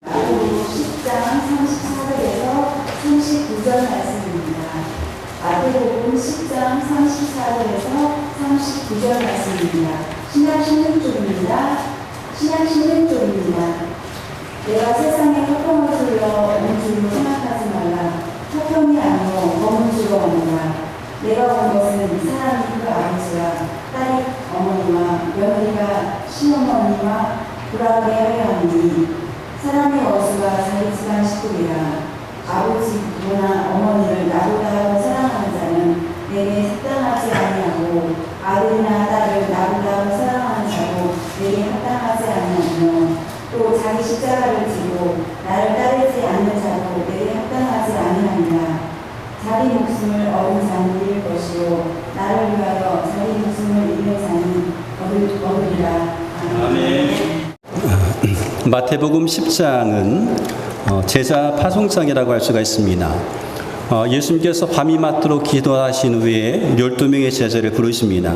마태복음 10장 34절에서 39절 말씀입니다. 마태복음 10장 34절에서 39절 말씀입니다. 신약 신흥쪽입니다. 신약 신흥쪽입니다. 내가 세상에 화평을 불러 온 줄로 생각하지 말라. 화평이 아니요 검은 줄로 오느라. 내가 온 것은 사람이 그 아버지와 딸이 어머니와 며느리가 시어머니와 불화하게 하려 하니 사람의 어수가 자기 집안 식구이라. 아버지 부모나 어머니를 나보다 사랑하는 자는 내게 합당하지 아니하고 아들이나 딸을 나보다 사랑하는 자도 내게 합당하지 아니하며 또 자기 십자가를 지고 나를 따르지 않는 자도 내게 합당하지 아니하니라. 자기 목숨을 얻은 자는 잃을 것이요 나를 위하여 자기 목숨을 잃는 자는 얻으리라. 아멘. 마태복음 10장은 제자 파송장이라고 할 수가 있습니다. 예수님께서 밤이 맞도록 기도하신 후에 12명의 제자를 부르십니다.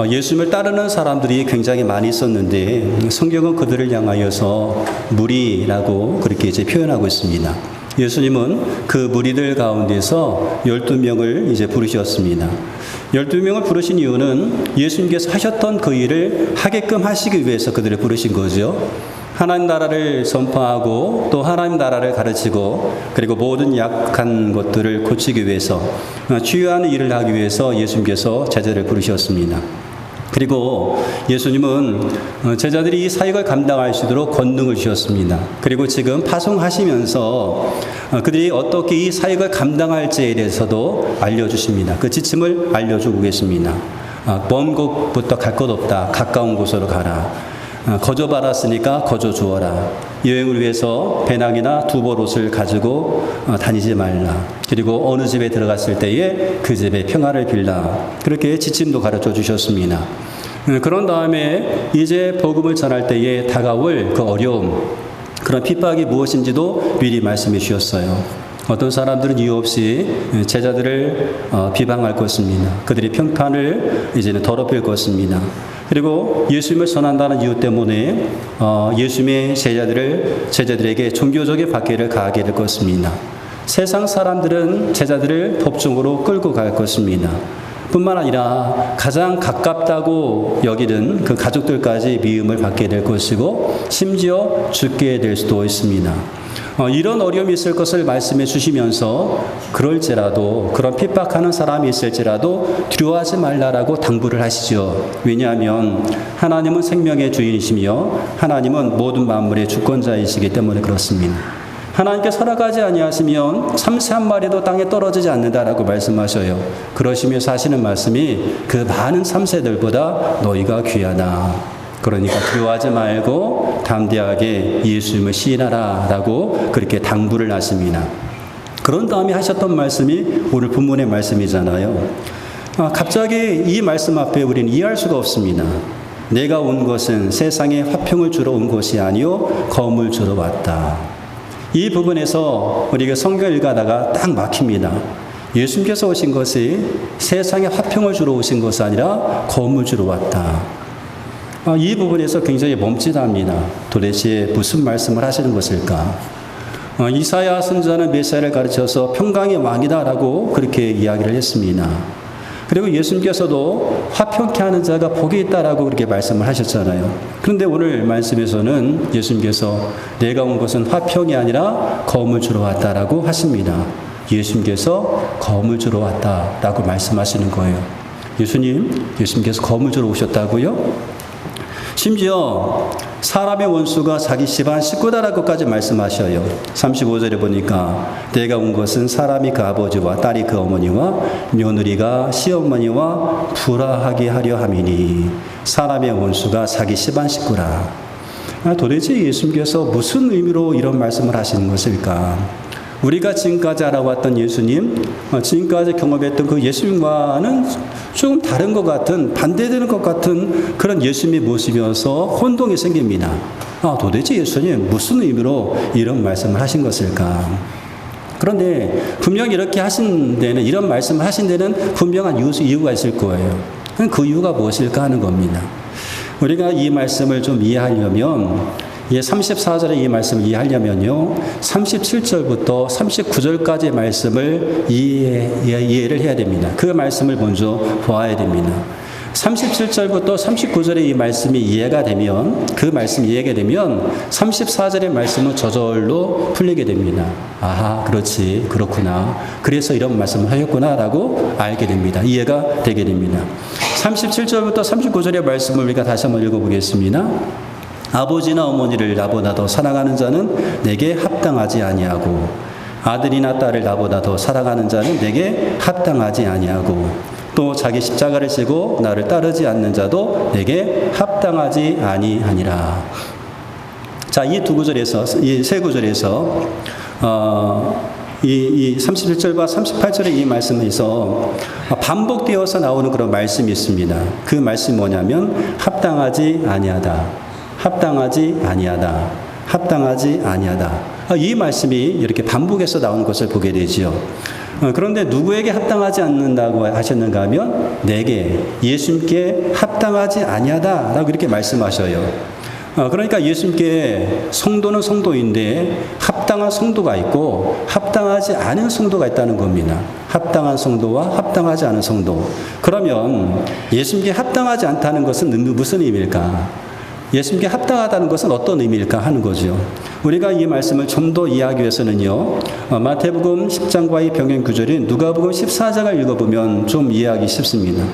예수님을 따르는 사람들이 굉장히 많이 있었는데 성경은 그들을 향하여서 무리라고 그렇게 이제 표현하고 있습니다. 예수님은 그 무리들 가운데서 12명을 이제 부르셨습니다. 12명을 부르신 이유는 예수님께서 하셨던 그 일을 하게끔 하시기 위해서 그들을 부르신 거죠. 하나님 나라를 선포하고 또 하나님 나라를 가르치고 그리고 모든 약한 것들을 고치기 위해서 치유하는 일을 하기 위해서 예수님께서 제자를 부르셨습니다. 그리고 예수님은 제자들이 이 사역을 감당할 수 있도록 권능을 주셨습니다. 그리고 지금 파송하시면서 그들이 어떻게 이 사역을 감당할지에 대해서도 알려주십니다. 그 지침을 알려주고 계십니다. 먼 곳부터 갈 것 없다. 가까운 곳으로 가라. 거저 받았으니까 거저 주어라. 여행을 위해서 배낭이나 두벌옷을 가지고 다니지 말라. 그리고 어느 집에 들어갔을 때에 그 집에 평화를 빌라. 그렇게 지침도 가르쳐 주셨습니다. 그런 다음에 이제 복음을 전할 때에 다가올 그 어려움, 그런 핍박이 무엇인지도 미리 말씀해 주셨어요. 어떤 사람들은 이유 없이 제자들을 비방할 것입니다. 그들이 평판을 이제는 더럽힐 것입니다. 그리고 예수님을 전한다는 이유 때문에 예수님의 제자들에게 종교적인 박해를 가하게 될 것입니다. 세상 사람들은 제자들을 법정으로 끌고 갈 것입니다. 뿐만 아니라 가장 가깝다고 여기는 그 가족들까지 미움을 받게 될 것이고 심지어 죽게 될 수도 있습니다. 이런 어려움이 있을 것을 말씀해 주시면서 그럴지라도 그런 핍박하는 사람이 있을지라도 두려워하지 말라라고 당부를 하시죠. 왜냐하면 하나님은 생명의 주인이시며 하나님은 모든 만물의 주권자이시기 때문에 그렇습니다. 하나님께 살아가지 아니하시면 참새 한 마리도 땅에 떨어지지 않는다라고 말씀하셔요. 그러시면서 하시는 말씀이 그 많은 참새들보다 너희가 귀하다. 그러니까 두려워하지 말고 담대하게 예수님을 시인하라 라고 그렇게 당부를 하십니다. 그런 다음에 하셨던 말씀이 오늘 본문의 말씀이잖아요. 갑자기 이 말씀 앞에 우리는 이해할 수가 없습니다. 내가 온 것은 세상에 화평을 주러 온 것이 아니요 검을 주러 왔다. 이 부분에서 우리가 성경을 읽다가 딱 막힙니다. 예수님께서 오신 것이 세상에 화평을 주러 오신 것이 아니라 검을 주러 왔다. 이 부분에서 굉장히 멈칫합니다. 도대체 무슨 말씀을 하시는 것일까? 이사야 선지자는 메시아를 가르쳐서 평강의 왕이다라고 그렇게 이야기를 했습니다. 그리고 예수님께서도 화평케 하는 자가 복이 있다라고 그렇게 말씀을 하셨잖아요. 그런데 오늘 말씀에서는 예수님께서 내가 온 것은 화평이 아니라 검을 주러 왔다라고 하십니다. 예수님께서 검을 주러 왔다라고 말씀하시는 거예요. 예수님께서 검을 주러 오셨다고요? 심지어 사람의 원수가 자기 집안 식구다라고까지 말씀하셔요. 35절에 보니까 내가 온 것은 사람이 그 아버지와 딸이 그 어머니와 며느리가 시어머니와 불화하게 하려 함이니 사람의 원수가 자기 집안 식구라. 도대체 예수님께서 무슨 의미로 이런 말씀을 하시는 것일까? 우리가 지금까지 알아왔던 예수님, 지금까지 경험했던 그 예수님과는 조금 다른 것 같은, 반대되는 것 같은 그런 예수님의 모습이어서 혼동이 생깁니다. 도대체 예수님 무슨 의미로 이런 말씀을 하신 것일까? 그런데 분명히 이렇게 하신 데는, 이런 말씀을 하신 데는 분명한 이유가 있을 거예요. 그 이유가 무엇일까 하는 겁니다. 우리가 이 말씀을 좀 이해하려면 이 34절의 이 말씀을 이해하려면요, 37절부터 39절까지의 말씀을 이해를 해야 됩니다. 그 말씀을 먼저 보아야 됩니다. 37절부터 39절의 이 말씀이 이해가 되면, 그 말씀이 이해가 되면 34절의 말씀은 저절로 풀리게 됩니다. 아하, 그렇지, 그렇구나. 그래서 이런 말씀을 하셨구나 라고 알게 됩니다. 이해가 되게 됩니다. 37절부터 39절의 말씀을 우리가 다시 한번 읽어보겠습니다. 아버지나 어머니를 나보다 더 사랑하는 자는 내게 합당하지 아니하고, 아들이나 딸을 나보다 더 사랑하는 자는 내게 합당하지 아니하고, 또 자기 십자가를 지고 나를 따르지 않는 자도 내게 합당하지 아니하니라. 자, 이 두 구절에서, 이 세 구절에서 이 37절과 38절의 이 말씀에서 반복되어서 나오는 그런 말씀이 있습니다. 그 말씀이 뭐냐면 합당하지 아니하다, 합당하지 아니하다, 합당하지 아니하다. 이 말씀이 이렇게 반복해서 나오는 것을 보게 되지요. 그런데 누구에게 합당하지 않는다고 하셨는가 하면 내게, 예수님께 합당하지 아니하다라고 이렇게 말씀하셔요. 그러니까 예수님께 성도는 성도인데 합당한 성도가 있고 합당하지 않은 성도가 있다는 겁니다. 합당한 성도와 합당하지 않은 성도. 그러면 예수님께 합당하지 않다는 것은 무슨 의미일까? 예수님께 합당하다는 것은 어떤 의미일까 하는 거죠. 우리가 이 말씀을 좀 더 이해하기 위해서는요, 마태복음 10장과의 병행 구절인 누가복음 14장을 읽어보면 좀 이해하기 쉽습니다.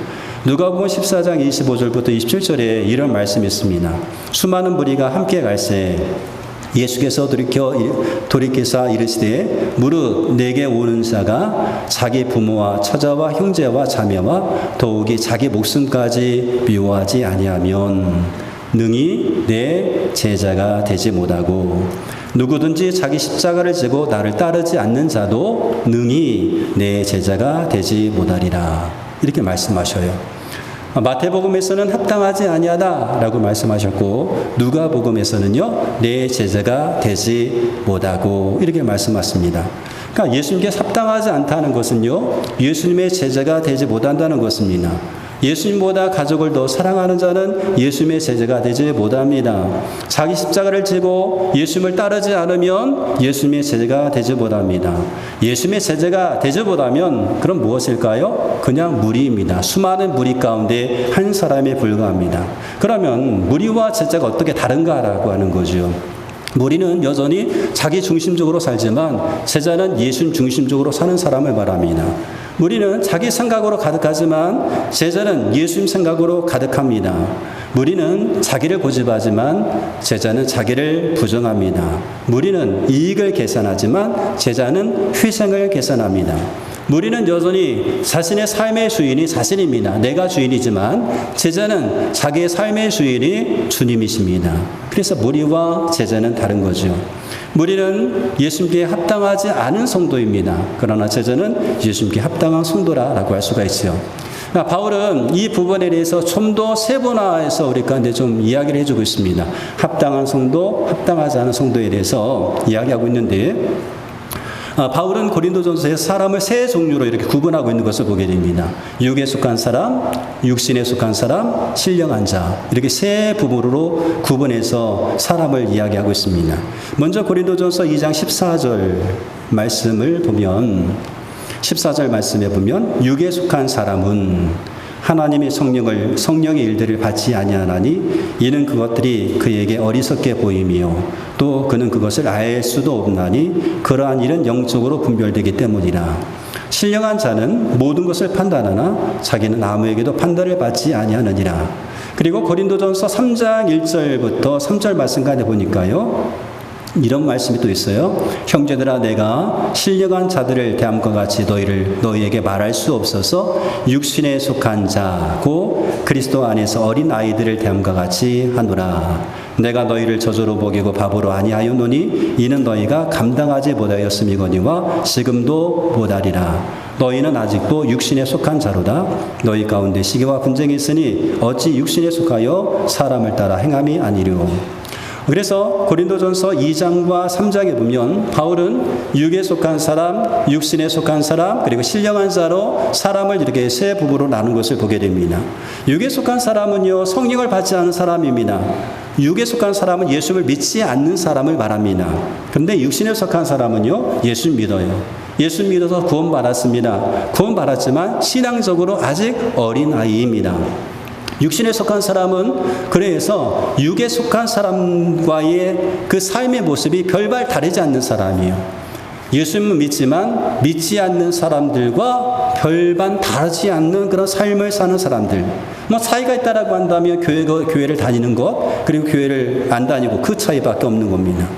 누가복음 14장 25절부터 27절에 이런 말씀이 있습니다. 수많은 무리가 함께 갈새 예수께서 돌이키사 이르시되 무릇 내게 오는 자가 자기 부모와 처자와 형제와 자매와 더욱이 자기 목숨까지 미워하지 아니하면 능히 내 제자가 되지 못하고, 누구든지 자기 십자가를 지고 나를 따르지 않는 자도 능히 내 제자가 되지 못하리라. 이렇게 말씀하셔요. 마태복음에서는 합당하지 아니하다라고 말씀하셨고, 누가복음에서는요, 내 제자가 되지 못하고 이렇게 말씀하십니다. 그러니까 예수님께 합당하지 않다는 것은요, 예수님의 제자가 되지 못한다는 것입니다. 예수님보다 가족을 더 사랑하는 자는 예수님의 제자가 되지 못합니다. 자기 십자가를 지고 예수님을 따르지 않으면 예수님의 제자가 되지 못합니다. 예수님의 제자가 되지 못하면 그럼 무엇일까요? 그냥 무리입니다. 수많은 무리 가운데 한 사람에 불과합니다. 그러면 무리와 제자가 어떻게 다른가라고 하는 거죠. 무리는 여전히 자기 중심적으로 살지만 제자는 예수님 중심적으로 사는 사람을 말합니다. 무리는 자기 생각으로 가득하지만 제자는 예수님 생각으로 가득합니다. 무리는 자기를 고집하지만 제자는 자기를 부정합니다. 무리는 이익을 계산하지만 제자는 희생을 계산합니다. 무리는 여전히 자신의 삶의 주인이 자신입니다. 내가 주인이지만 제자는 자기의 삶의 주인이 주님이십니다. 그래서 무리와 제자는 다른 거죠. 무리는 예수님께 합당하지 않은 성도입니다. 그러나 제자는 예수님께 합당한 성도라고 할 수가 있죠. 바울은 이 부분에 대해서 좀 더 세분화해서 우리가 좀 이야기를 해주고 있습니다. 합당한 성도, 합당하지 않은 성도에 대해서 이야기하고 있는데, 바울은 고린도전서에 사람을 세 종류로 이렇게 구분하고 있는 것을 보게 됩니다. 육에 속한 사람, 육신에 속한 사람, 신령한 자, 이렇게 세 부분으로 구분해서 사람을 이야기하고 있습니다. 먼저 고린도전서 2장 14절 말씀을 보면, 14절 말씀에 보면 육에 속한 사람은 하나님의 성령의 일들을 받지 아니하나니 이는 그것들이 그에게 어리석게 보이며 또 그는 그것을 알 수도 없나니 그러한 일은 영적으로 분별되기 때문이라. 신령한 자는 모든 것을 판단하나 자기는 아무에게도 판단을 받지 아니하느니라. 그리고 고린도전서 3장 1절부터 3절 말씀까지 보니까요, 이런 말씀이 또 있어요. 형제들아, 내가 신령한 자들을 대함과 같이 너희에게 말할 수 없어서 육신에 속한 자고 그리스도 안에서 어린 아이들을 대함과 같이 하노라. 내가 너희를 저주로 먹이고 바보로 아니하였노니 이는 너희가 감당하지 못하였음이거니와 지금도 못하리라. 너희는 아직도 육신에 속한 자로다. 너희 가운데 시기와 분쟁이 있으니 어찌 육신에 속하여 사람을 따라 행함이 아니뇨. 그래서 고린도전서 2장과 3장에 보면 바울은 육에 속한 사람, 육신에 속한 사람, 그리고 신령한 자로 사람을 이렇게 세 부부로 나눈 것을 보게 됩니다. 육에 속한 사람은요, 성령을 받지 않은 사람입니다. 육에 속한 사람은 예수를 믿지 않는 사람을 말합니다. 그런데 육신에 속한 사람은요, 예수 믿어요. 예수 믿어서 구원받았습니다. 구원받았지만 신앙적으로 아직 어린아이입니다. 육신에 속한 사람은 그래서 육에 속한 사람과의 그 삶의 모습이 별반 다르지 않는 사람이에요. 예수님은 믿지만 믿지 않는 사람들과 별반 다르지 않는 그런 삶을 사는 사람들. 뭐 차이가 있다라고 한다면 교회를 다니는 것, 그리고 교회를 안 다니고 그 차이밖에 없는 겁니다.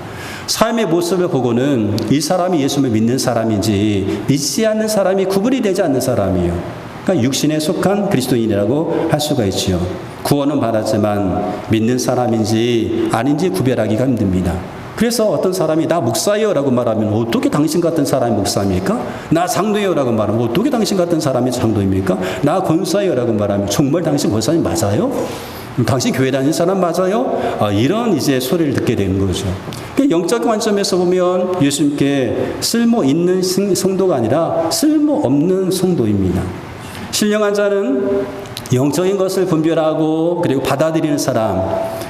삶의 모습을 보고는 이 사람이 예수님을 믿는 사람인지 믿지 않는 사람이 구분이 되지 않는 사람이에요. 그러니까 육신에 속한 그리스도인이라고 할 수가 있지요. 구원은 받았지만 믿는 사람인지 아닌지 구별하기가 힘듭니다. 그래서 어떤 사람이 나 목사예요 라고 말하면 어떻게 당신 같은 사람이 목사입니까? 나 장로예요 라고 말하면 어떻게 당신 같은 사람이 장로입니까? 나 권사예요 라고 말하면 정말 당신 권사님 맞아요? 당신 교회 다니는 사람 맞아요? 이런 이제 소리를 듣게 되는 거죠. 영적 관점에서 보면 예수님께 쓸모 있는 성도가 아니라 쓸모 없는 성도입니다. 신령한 자는 영적인 것을 분별하고 그리고 받아들이는 사람,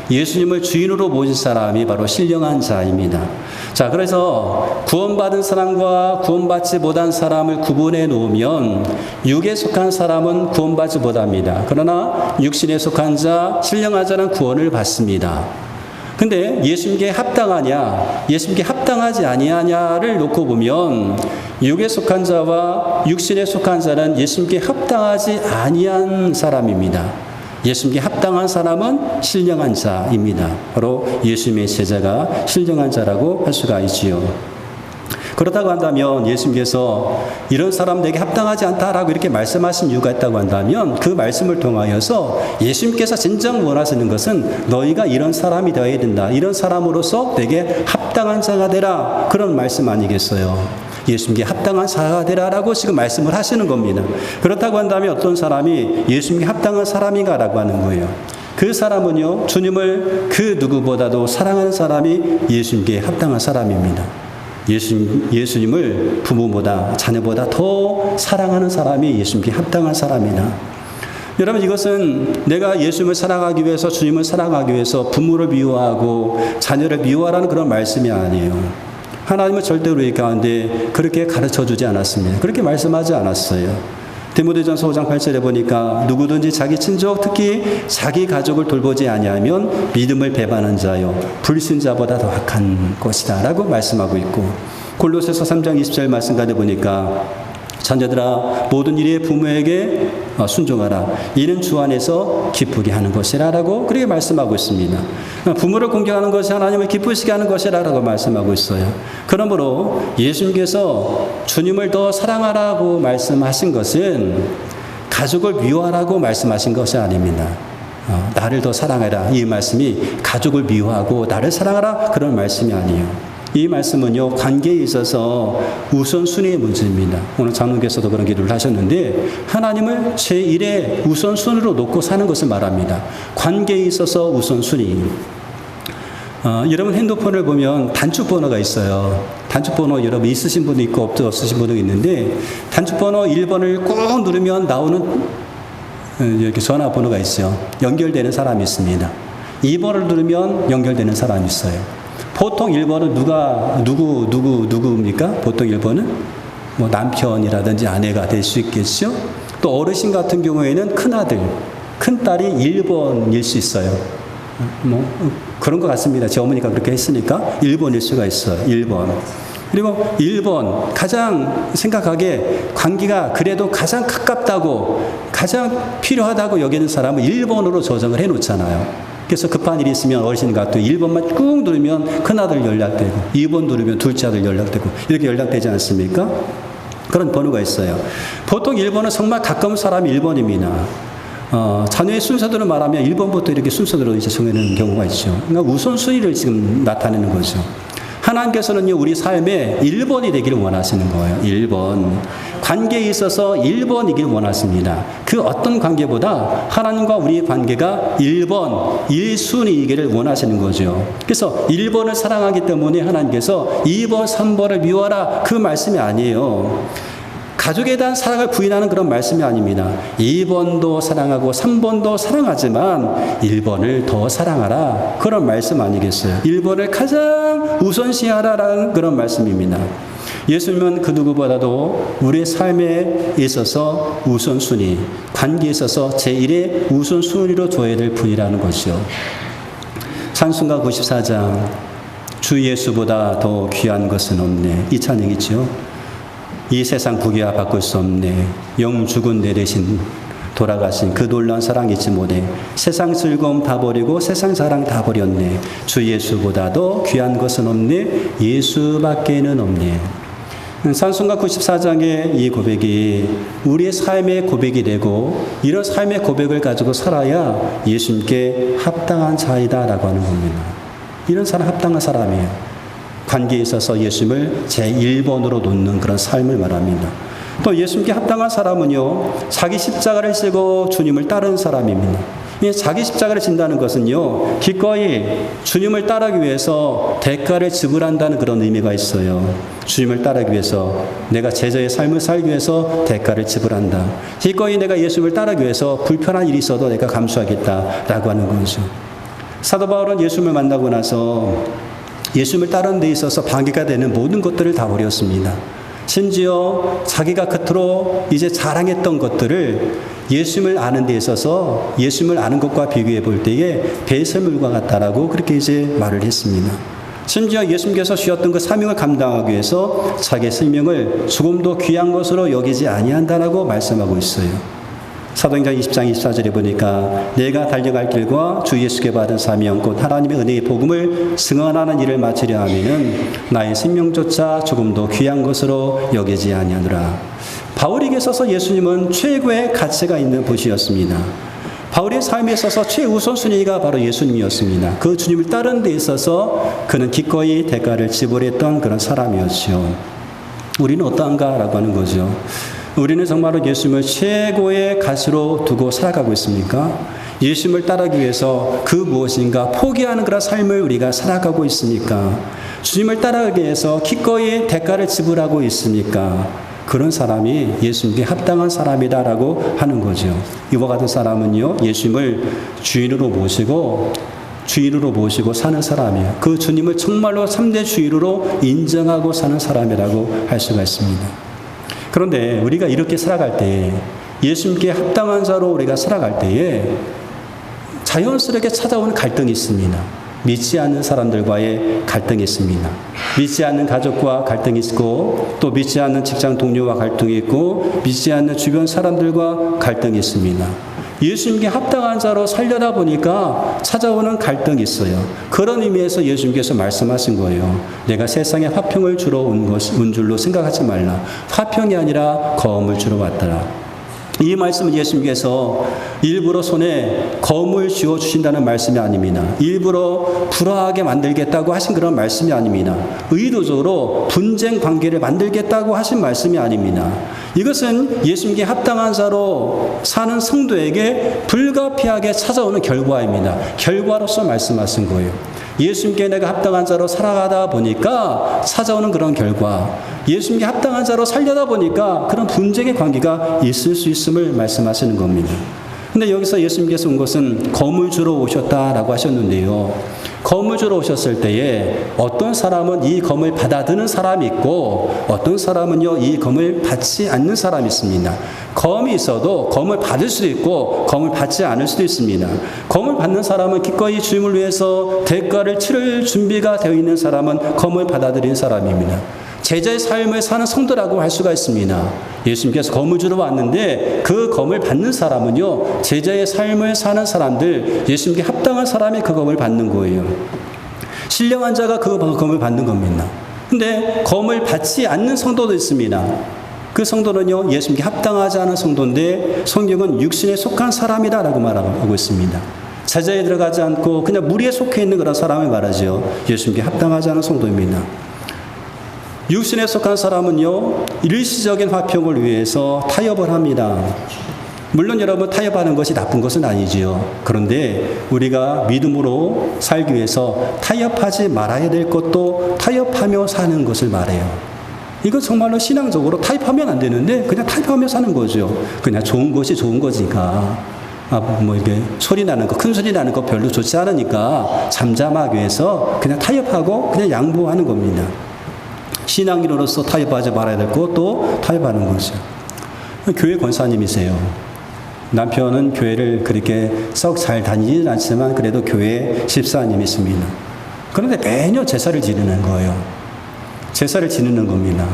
예수님을 주인으로 모신 사람이 바로 신령한 자입니다. 자, 그래서 구원받은 사람과 구원받지 못한 사람을 구분해 놓으면 육에 속한 사람은 구원받지 못합니다. 그러나 육신에 속한 자, 신령한 자는 구원을 받습니다. 근데 예수님께 합당하냐, 예수님께 합당하지 아니하냐를 놓고 보면 육에 속한 자와 육신에 속한 자는 예수님께 합당하지 아니한 사람입니다. 예수님께 합당한 사람은 신령한 자입니다. 바로 예수님의 제자가 신령한 자라고 할 수가 있지요. 그렇다고 한다면 예수님께서 이런 사람 내게 합당하지 않다라고 이렇게 말씀하신 이유가 있다고 한다면 그 말씀을 통하여서 예수님께서 진정 원하시는 것은 너희가 이런 사람이 되어야 된다. 이런 사람으로서 내게 합당한 자가 되라. 그런 말씀 아니겠어요? 예수님께 합당한 자가 되라라고 지금 말씀을 하시는 겁니다. 그렇다고 한다면 어떤 사람이 예수님께 합당한 사람인가라고 하는 거예요. 그 사람은요, 주님을 그 누구보다도 사랑하는 사람이 예수님께 합당한 사람입니다. 예수님을 부모보다 자녀보다 더 사랑하는 사람이 예수님께 합당한 사람이다. 여러분, 이것은 내가 예수님을 사랑하기 위해서, 주님을 사랑하기 위해서 부모를 미워하고 자녀를 미워하라는 그런 말씀이 아니에요. 하나님은 절대로 이 가운데 그렇게 가르쳐주지 않았습니다. 그렇게 말씀하지 않았어요. 디모데전서 5장 8절에 보니까 누구든지 자기 친족, 특히 자기 가족을 돌보지 아니하면 믿음을 배반한 자요 불신자보다 더 악한 것이다 라고 말씀하고 있고, 골로새서 3장 20절 말씀 가운데 보니까 자녀들아 모든 일에 부모에게 순종하라. 이는 주 안에서 기쁘게 하는 것이라 라고 그렇게 말씀하고 있습니다. 부모를 공경하는 것이 하나님을 기쁘시게 하는 것이라 라고 말씀하고 있어요. 그러므로 예수님께서 주님을 더 사랑하라고 말씀하신 것은 가족을 미워하라고 말씀하신 것이 아닙니다. 나를 더 사랑하라. 이 말씀이 가족을 미워하고 나를 사랑하라 그런 말씀이 아니에요. 이 말씀은요, 관계에 있어서 우선순위의 문제입니다. 오늘 장로께서도 그런 기도를 하셨는데 하나님을 제1의 우선순위로 놓고 사는 것을 말합니다. 관계에 있어서 우선순위. 여러분 핸드폰을 보면 단축번호가 있어요. 단축번호 여러분 있으신 분도 있고 없으신 분도 있는데 단축번호 1번을 꼭 누르면 나오는 이렇게 전화번호가 있어요. 연결되는 사람이 있습니다. 2번을 누르면 연결되는 사람이 있어요. 보통 1번은 누구입니까? 보통 1번은 뭐 남편이라든지 아내가 될 수 있겠죠? 또 어르신 같은 경우에는 큰아들, 큰딸이 1번일 수 있어요. 뭐 그런 것 같습니다. 제 어머니가 그렇게 했으니까 1번일 수가 있어요. 1번. 그리고 1번 가장 생각하기에 관계가 그래도 가장 가깝다고 가장 필요하다고 여기는 사람은 1번으로 조정을 해놓잖아요. 그래서 급한 일이 있으면 어르신과 또 1번만 꾹 누르면 큰아들 연락되고 2번 누르면 둘째 아들 연락되고 이렇게 연락되지 않습니까? 그런 번호가 있어요. 보통 1번은 정말 가까운 사람이 1번입니다. 자녀의 순서대로 말하면 1번부터 이렇게 순서대로 이제 정해놓는 경우가 있죠. 그러니까 우선순위를 지금 나타내는 거죠. 하나님께서는요, 우리 삶에 1번이 되기를 원하시는 거예요. 1번. 관계에 있어서 1번이길 원하십니다. 그 어떤 관계보다 하나님과 우리의 관계가 1번, 1순위이기를 원하시는 거죠. 그래서 1번을 사랑하기 때문에 하나님께서 2번, 3번을 미워하라 그 말씀이 아니에요. 가족에 대한 사랑을 부인하는 그런 말씀이 아닙니다. 2번도 사랑하고 3번도 사랑하지만 1번을 더 사랑하라. 그런 말씀 아니겠어요? 1번을 가장 우선시하라라는 그런 말씀입니다. 예수님은 그 누구보다도 우리의 삶에 있어서 우선순위, 관계에 있어서 제1의 우선순위로 둬야 될 분이라는 것이요. 찬송가 94장 주 예수보다 더 귀한 것은 없네. 이 찬양이죠. 이 세상 부귀와 바꿀 수 없네. 영 죽은 내 대신 돌아가신 그 놀라운 사랑 잊지 못해. 세상 즐거움 다 버리고 세상 사랑 다 버렸네. 주 예수보다 더 귀한 것은 없네. 예수밖에는 없네. 찬송가 94장의 이 고백이 우리의 삶의 고백이 되고 이런 삶의 고백을 가지고 살아야 예수님께 합당한 자이다라고 하는 겁니다. 이런 사람 합당한 사람이에요. 관계에 있어서 예수님을 제1번으로 놓는 그런 삶을 말합니다. 또 예수님께 합당한 사람은요, 자기 십자가를 지고 주님을 따르는 사람입니다. 자기 십자가를 진다는 것은요, 기꺼이 주님을 따르기 위해서 대가를 지불한다는 그런 의미가 있어요. 주님을 따르기 위해서, 내가 제자의 삶을 살기 위해서 대가를 지불한다. 기꺼이 내가 예수님을 따르기 위해서 불편한 일이 있어도 내가 감수하겠다라고 하는 거죠. 사도 바울은 예수님을 만나고 나서 예수님을 따르는 데 있어서 방해가 되는 모든 것들을 다 버렸습니다. 심지어 자기가 겉으로 이제 자랑했던 것들을 예수님을 아는 데 있어서 예수님을 아는 것과 비교해 볼 때에 배설물과 같다라고 그렇게 이제 말을 했습니다. 심지어 예수님께서 주셨던 그 사명을 감당하기 위해서 자기의 생명을 조금도 귀한 것으로 여기지 아니한다라고 말씀하고 있어요. 사도행전 20장 24절에 보니까 내가 달려갈 길과 주 예수께 받은 사명 곧 하나님의 은혜의 복음을 증언하는 일을 마치려 하면은 나의 생명조차 조금도 귀한 것으로 여기지 아니하노라. 바울에게 있어서 예수님은 최고의 가치가 있는 분이었습니다. 바울의 삶에 있어서 최우선순위가 바로 예수님이었습니다. 그 주님을 따르는 데 있어서 그는 기꺼이 대가를 지불했던 그런 사람이었죠. 우리는 어떠한가라고 하는 거죠. 우리는 정말로 예수님을 최고의 가치로 두고 살아가고 있습니까? 예수님을 따르기 위해서 그 무엇인가 포기하는 그런 삶을 우리가 살아가고 있습니까? 주님을 따르기 위해서 기꺼이 대가를 지불하고 있습니까? 그런 사람이 예수님께 합당한 사람이다라고 하는 거죠. 이와 같은 사람은요, 예수님을 주인으로 모시고 사는 사람이에요. 그 주님을 정말로 3대 주인으로 인정하고 사는 사람이라고 할 수가 있습니다. 그런데 우리가 이렇게 살아갈 때, 예수님께 합당한 자로 우리가 살아갈 때에 자연스럽게 찾아오는 갈등이 있습니다. 믿지 않는 사람들과의 갈등이 있습니다. 믿지 않는 가족과 갈등이 있고, 또 믿지 않는 직장 동료와 갈등이 있고, 믿지 않는 주변 사람들과 갈등이 있습니다. 예수님께 합당한 자로 살려다 보니까 찾아오는 갈등이 있어요. 그런 의미에서 예수님께서 말씀하신 거예요. 내가 세상에 화평을 주러 온 줄로 생각하지 말라. 화평이 아니라 검을 주러 왔더라. 이 말씀은 예수님께서 일부러 손에 검을 쥐어 주신다는 말씀이 아닙니다. 일부러 불화하게 만들겠다고 하신 그런 말씀이 아닙니다. 의도적으로 분쟁 관계를 만들겠다고 하신 말씀이 아닙니다. 이것은 예수님께 합당한 자로 사는 성도에게 불가피하게 찾아오는 결과입니다. 결과로서 말씀하신 거예요. 예수님께 내가 합당한 자로 살아가다 보니까 찾아오는 그런 결과, 예수님께 합당한 자로 살려다 보니까 그런 분쟁의 관계가 있을 수 있음을 말씀하시는 겁니다. 근데 여기서 예수님께서 온 것은 검을 주러 오셨다라고 하셨는데요. 검을 주러 오셨을 때에 어떤 사람은 이 검을 받아드는 사람이 있고, 어떤 사람은요, 이 검을 받지 않는 사람이 있습니다. 검이 있어도 검을 받을 수도 있고, 검을 받지 않을 수도 있습니다. 검을 받는 사람은 기꺼이 주님을 위해서 대가를 치를 준비가 되어 있는 사람은 검을 받아들이는 사람입니다. 제자의 삶을 사는 성도라고 할 수가 있습니다. 예수님께서 검을 주러 왔는데 그 검을 받는 사람은요, 제자의 삶을 사는 사람들, 예수님께 합당한 사람이 그 검을 받는 거예요. 신령한 자가 그 검을 받는 겁니다. 근데 검을 받지 않는 성도도 있습니다. 그 성도는요, 예수님께 합당하지 않은 성도인데 성경은 육신에 속한 사람이다라고 말하고 있습니다. 제자에 들어가지 않고 그냥 무리에 속해 있는 그런 사람을 말하죠. 예수님께 합당하지 않은 성도입니다. 육신에 속한 사람은요, 일시적인 화평을 위해서 타협을 합니다. 물론 여러분, 타협하는 것이 나쁜 것은 아니지요. 그런데 우리가 믿음으로 살기 위해서 타협하지 말아야 될 것도 타협하며 사는 것을 말해요. 이거 정말로 신앙적으로 타협하면 안 되는데 그냥 타협하며 사는 거죠. 그냥 좋은 것이 좋은 거니까. 뭐 이게 소리 나는 거, 큰 소리 나는 거 별로 좋지 않으니까 잠잠하기 위해서 그냥 타협하고 그냥 양보하는 겁니다. 신앙인으로서 타협하지 말아야 될 것도 타협하는 거죠. 교회 권사님이세요. 남편은 교회를 그렇게 썩 잘 다니지는 않지만 그래도 교회 집사님이십니다. 그런데 매년 제사를 지내는 거예요. 제사를 지내는 겁니다.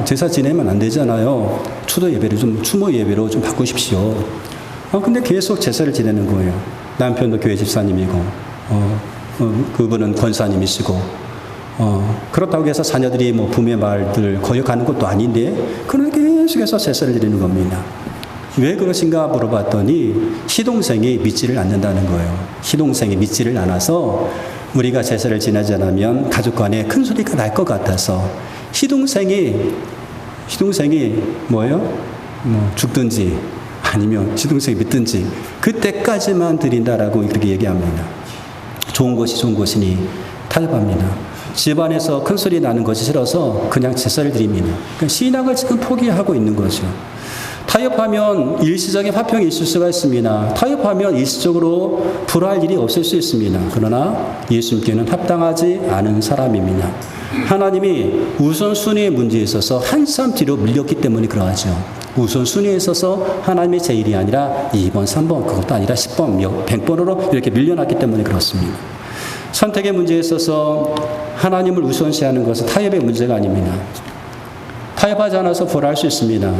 제사 지내면 안 되잖아요. 추도 예배를 추모 예배로 좀 바꾸십시오. 근데 계속 제사를 지내는 거예요. 남편도 교회 집사님이고, 그분은 권사님이시고, 그렇다고 해서 자녀들이 뭐 부모의 말들 거역하는 것도 아닌데, 그런 계속해서 제사를 드리는 겁니다. 왜 그러신가 물어봤더니, 시동생이 믿지를 않는다는 거예요. 시동생이 믿지를 않아서, 우리가 제사를 지내지 않으면 가족 간에 큰 소리가 날 것 같아서, 시동생이 뭐예요? 뭐 죽든지, 아니면 시동생이 믿든지 그때까지만 드린다라고 그렇게 얘기합니다. 좋은 것이 좋은 것이니 타협합니다. 집안에서 큰 소리 나는 것이 싫어서 그냥 제사를 드립니다. 그러니까 신앙을 지금 포기하고 있는 거죠. 타협하면 일시적인 화평이 있을 수가 있습니다. 타협하면 일시적으로 불화할 일이 없을 수 있습니다. 그러나 예수님께는 합당하지 않은 사람입니다. 하나님이 우선순위의 문제에 있어서 한참 뒤로 밀렸기 때문에 그러하죠. 우선순위에 있어서 하나님의 제1이 아니라 2번, 3번, 그것도 아니라 10번, 100번으로 이렇게 밀려났기 때문에 그렇습니다. 선택의 문제에 있어서 하나님을 우선시하는 것은 타협의 문제가 아닙니다. 타협하지 않아서 불화할 수 있습니다.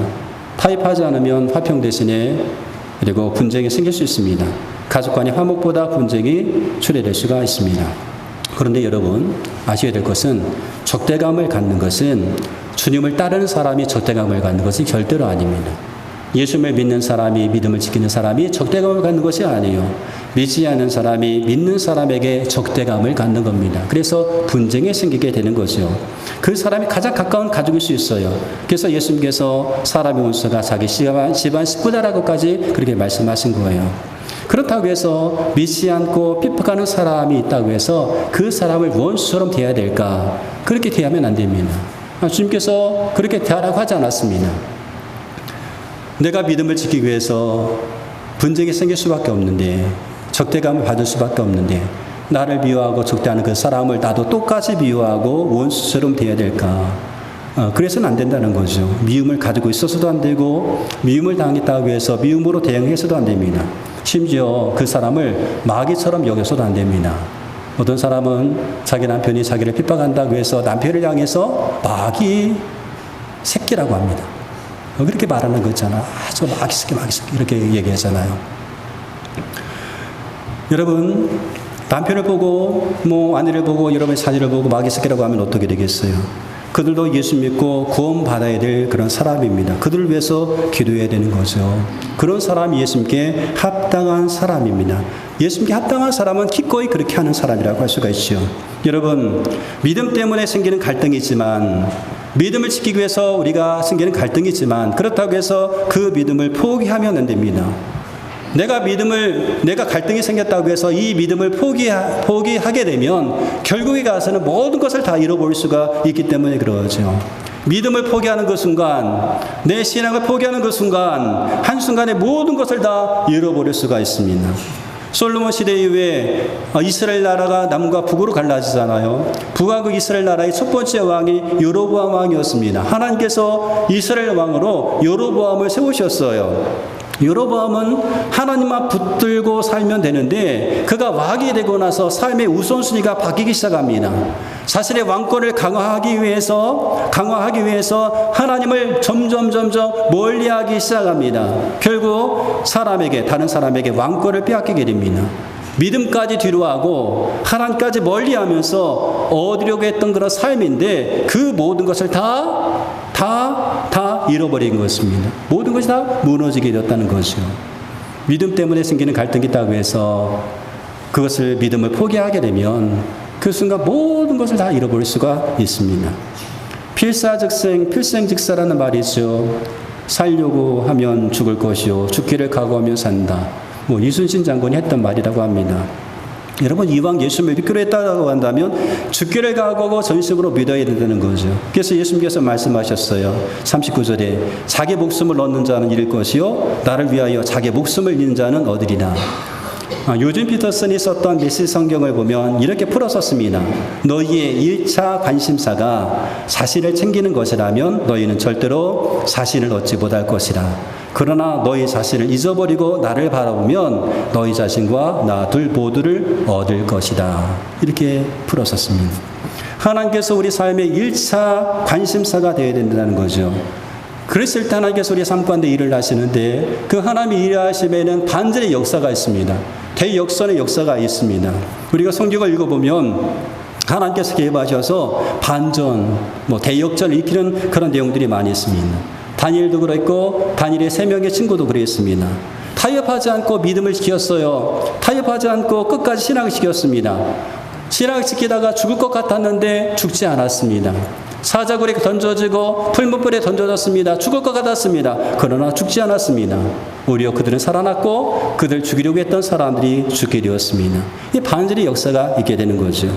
타협하지 않으면 화평 대신에 그리고 분쟁이 생길 수 있습니다. 가족 간의 화목보다 분쟁이 초래될 수가 있습니다. 그런데 여러분 아셔야 될 것은 적대감을 갖는 것은 주님을 따르는 사람이 적대감을 갖는 것이 절대로 아닙니다. 예수님을 믿는 사람이 믿음을 지키는 사람이 적대감을 갖는 것이 아니에요. 믿지 않는 사람이 믿는 사람에게 적대감을 갖는 겁니다. 그래서 분쟁이 생기게 되는 거죠. 그 사람이 가장 가까운 가족일 수 있어요. 그래서 예수님께서 사람의 원수가 자기 집안 식구다라고까지 그렇게 말씀하신 거예요. 그렇다고 해서 믿지 않고 핍박하는 사람이 있다고 해서 그 사람을 원수처럼 대해야 될까? 그렇게 대하면 안 됩니다. 주님께서 그렇게 대하라고 하지 않았습니다. 내가 믿음을 지키기 위해서 분쟁이 생길 수밖에 없는데, 적대감을 받을 수밖에 없는데, 나를 미워하고 적대하는 그 사람을 나도 똑같이 미워하고 원수처럼 대해야 될까? 그래서는 안 된다는 거죠. 미움을 가지고 있어서도 안 되고, 미움을 당했다고 해서 미움으로 대응해서도 안 됩니다. 심지어 그 사람을 마귀처럼 여겨서도 안 됩니다. 어떤 사람은 자기 남편이 자기를 핍박한다고 해서 남편을 향해서 마귀 새끼라고 합니다. 그렇게 말하는 거 있잖아. 저 마귀 새끼 이렇게 얘기하잖아요. 여러분 남편을 보고 뭐 아내를 보고 여러분의 자녀를 보고 마귀 새끼라고 하면 어떻게 되겠어요? 그들도 예수 믿고 구원받아야 될 그런 사람입니다. 그들을 위해서 기도해야 되는 거죠. 그런 사람이 예수님께 합당한 사람입니다. 예수님께 합당한 사람은 기꺼이 그렇게 하는 사람이라고 할 수가 있죠. 여러분 믿음 때문에 생기는 갈등이 있지만, 믿음을 지키기 위해서 우리가 생기는 갈등이 있지만, 그렇다고 해서 그 믿음을 포기하면 안 됩니다. 내가 갈등이 생겼다고 해서 이 믿음을 포기하게 되면 결국에 가서는 모든 것을 다 잃어버릴 수가 있기 때문에 그러죠. 믿음을 포기하는 그 순간, 내 신앙을 포기하는 그 순간, 한순간에 모든 것을 다 잃어버릴 수가 있습니다. 솔로몬 시대 이후에 이스라엘 나라가 남과 북으로 갈라지잖아요. 북왕국 이스라엘 나라의 첫 번째 왕이 여로보암 왕이었습니다. 하나님께서 이스라엘 왕으로 여로보암을 세우셨어요. 여로보암은 하나님만 붙들고 살면 되는데 그가 왕이 되고 나서 삶의 우선순위가 바뀌기 시작합니다. 자신의 왕권을 강화하기 위해서 하나님을 점점 멀리하기 시작합니다. 결국 다른 사람에게 왕권을 빼앗기게 됩니다. 믿음까지 뒤로하고 하나님까지 멀리하면서 얻으려고 했던 그런 삶인데 그 모든 것을 다 잃어버린 것입니다. 모든 것이 다 무너지게 되었다는 것이요. 믿음 때문에 생기는 갈등이 있다고 해서 그것을 믿음을 포기하게 되면 그 순간 모든 것을 다 잃어버릴 수가 있습니다. 필생즉사라는 말이 있죠. 살려고 하면 죽을 것이요 죽기를 각오하며 산다. 이순신 장군이 했던 말이라고 합니다. 여러분, 이왕 예수님을 믿기로 했다고 한다면 죽기를 각오하고 전심으로 믿어야 된다는 거죠. 그래서 예수님께서 말씀하셨어요. 39절에 자기 목숨을 얻는 자는 잃을 것이요 나를 위하여 자기 목숨을 잃는 자는 얻으리라. 요즘 피터슨이 썼던 메시지 성경을 보면 이렇게 풀어섰습니다. 너희의 1차 관심사가 자신을 챙기는 것이라면 너희는 절대로 자신을 얻지 못할 것이라. 그러나 너희 자신을 잊어버리고 나를 바라보면 너희 자신과 나 둘 모두를 얻을 것이다. 이렇게 풀어섰습니다. 하나님께서 우리 삶의 1차 관심사가 되어야 된다는 거죠. 그랬을 때 하나님께서 우리 삶 가운데 일을 하시는데 그 하나님의 일하심에는 반절의 역사가 있습니다. 대역선의 역사가 있습니다. 우리가 성경을 읽어보면 하나님께서 개입하셔서 반전, 대역전을 일으키는 그런 내용들이 많이 있습니다. 다니엘도 그랬고 다니엘의 3명의 친구도 그랬습니다. 타협하지 않고 믿음을 지켰어요. 타협하지 않고 끝까지 신앙을 지켰습니다. 신앙을 지키다가 죽을 것 같았는데 죽지 않았습니다. 사자굴에 던져지고 풀무불에 던져졌습니다. 죽을 것 같았습니다. 그러나 죽지 않았습니다. 오히려 그들은 살아났고 그들 죽이려고 했던 사람들이 죽게 되었습니다. 이 반절의 역사가 있게 되는 거죠.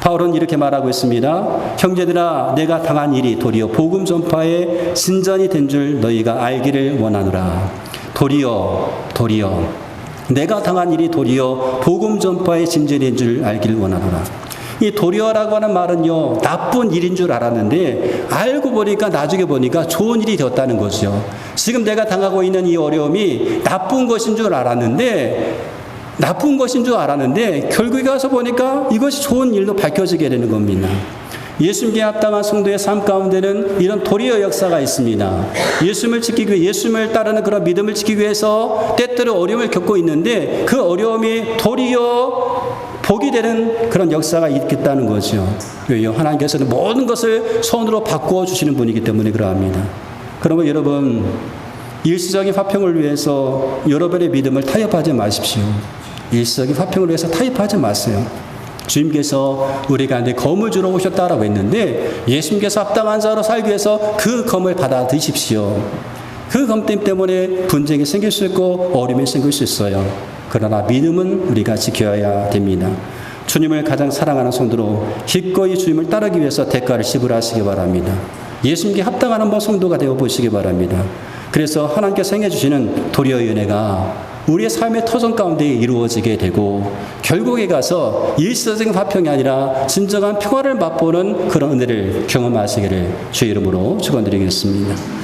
바울은 이렇게 말하고 있습니다. 형제들아 내가 당한 일이 도리어 복음 전파의 진전이 된 줄 너희가 알기를 원하노라. 도리어 내가 당한 일이 도리어 복음 전파의 진전이 된 줄 알기를 원하노라. 이 도리어라고 하는 말은요, 나쁜 일인 줄 알았는데 알고 보니까 나중에 보니까 좋은 일이 되었다는 거죠. 지금 내가 당하고 있는 이 어려움이 나쁜 것인 줄 알았는데 결국에 가서 보니까 이것이 좋은 일로 밝혀지게 되는 겁니다. 예수님께 합당한 성도의 삶 가운데는 이런 도리어 역사가 있습니다. 예수님을 지키기 위해, 예수님을 따르는 그런 믿음을 지키기 위해서 때때로 어려움을 겪고 있는데 그 어려움이 도리어 복이 되는 그런 역사가 있겠다는 거죠. 왜요? 하나님께서는 모든 것을 손으로 바꾸어 주시는 분이기 때문에 그러합니다. 그러면 여러분, 일시적인 화평을 위해서 여러분의 믿음을 타협하지 마십시오. 일시적인 화평을 위해서 타협하지 마세요. 주님께서 우리 가운데 검을 주러 오셨다라고 했는데 예수님께서 합당한 자로 살기 위해서 그 검을 받아 드십시오. 그 검 때문에 분쟁이 생길 수 있고 어려움이 생길 수 있어요. 그러나 믿음은 우리가 지켜야 됩니다. 주님을 가장 사랑하는 성도로 기꺼이 주님을 따르기 위해서 대가를 지불하시기 바랍니다. 예수님께 합당한 한번 성도가 되어 보시기 바랍니다. 그래서 하나님께서 행해 주시는 도리어의 은혜가 우리의 삶의 터전 가운데 이루어지게 되고 결국에 가서 일시적인 화평이 아니라 진정한 평화를 맛보는 그런 은혜를 경험하시기를 주의 이름으로 축원드리겠습니다.